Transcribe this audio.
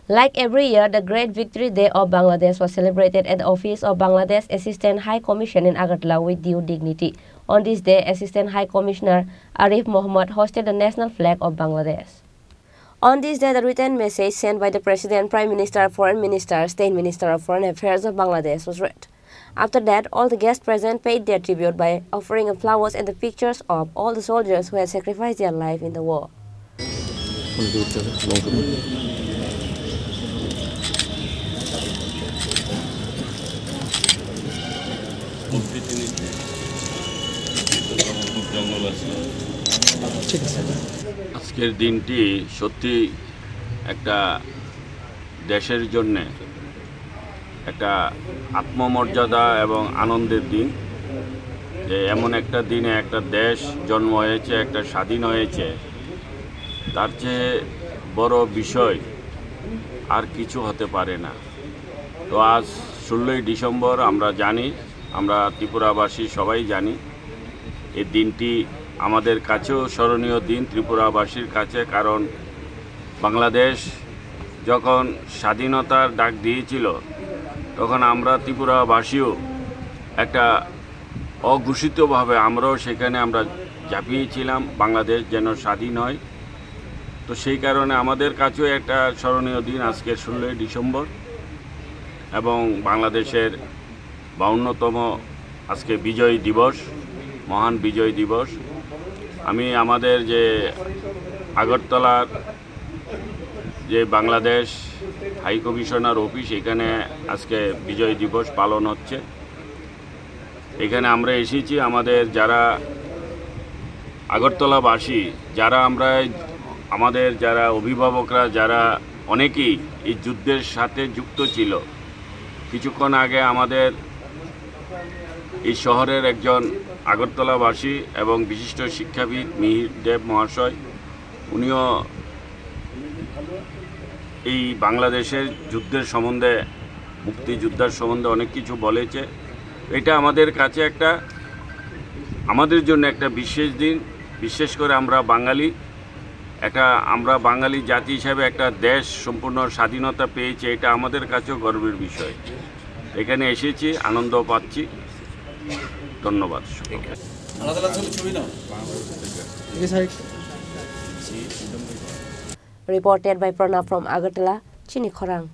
Like every year, the Great Victory Day of Bangladesh was celebrated at the office of Bangladesh Assistant High Commission in Agartala with due dignity. On this day, Assistant High Commissioner Arif Mohammed hosted the national flag of Bangladesh. On this day, the written message sent by the President, Prime Minister, Foreign Minister, State Minister of Foreign Affairs of Bangladesh was read. After that, all the guests present paid their tribute by offering flowers and the pictures of all the soldiers who had sacrificed their life in the war. আজকের দিনটি সত্যি একটা দেশের জন্য একটা আত্মমর্যাদা এবং আনন্দের দিন যে এমন একটা দিনে একটা দেশ জন্ম হয়েছে, একটা স্বাধীন হয়েছে, তার চেয়ে বড় বিষয় আর কিছু হতে পারে না। তো আজ 16ই ডিসেম্বর আমরা জানি, আমরা ত্রিপুরাবাসী সবাই জানি, এই দিনটি আমাদের কাছেও স্মরণীয় দিন ত্রিপুরাবাসীর কাছে। কারণ বাংলাদেশ যখন স্বাধীনতার ডাক দিয়েছিল তখন আমরা ত্রিপুরাবাসীও একটা অঘোষিতভাবে আমরাও সেখানে আমরা ঝাঁপিয়েছিলাম বাংলাদেশ যেন স্বাধীন হয়। তো সেই কারণে আমাদের কাছেও একটা স্মরণীয় দিন আজকের 16ই ডিসেম্বর এবং বাংলাদেশের 52তম আজকে বিজয় দিবস, মহান বিজয় দিবস। আমি আমাদের যে আগরতলার যে বাংলাদেশ হাই কমিশনার অফিস, এখানে আজকে বিজয় দিবস পালন হচ্ছে। এখানে আমরা এসেছি আমাদের যারা আগরতলাবাসী, যারা আমরা আমাদের যারা অভিভাবকরা, যারা অনেকেই এই যুদ্ধের সাথে যুক্ত ছিল। কিছুক্ষণ আগে আমাদের এই শহরের একজন আগরতলাবাসী এবং বিশিষ্ট শিক্ষাবিদ মিহির দেব মহাশয়, উনিও এই বাংলাদেশের যুদ্ধের সম্বন্ধে, মুক্তিযোদ্ধার সম্বন্ধে অনেক কিছু বলেছে। এটা আমাদের কাছে একটা, আমাদের জন্য একটা বিশেষ দিন। বিশেষ করে আমরা বাঙালি জাতি হিসাবে একটা দেশ সম্পূর্ণ স্বাধীনতা পেয়েছে, এটা আমাদের কাছেও গর্বের বিষয়। এখানে এসেছি, আনন্দ পাচ্ছি। ধন্যবাদ। Reported by Pranab from Agartala, Chini Khorang.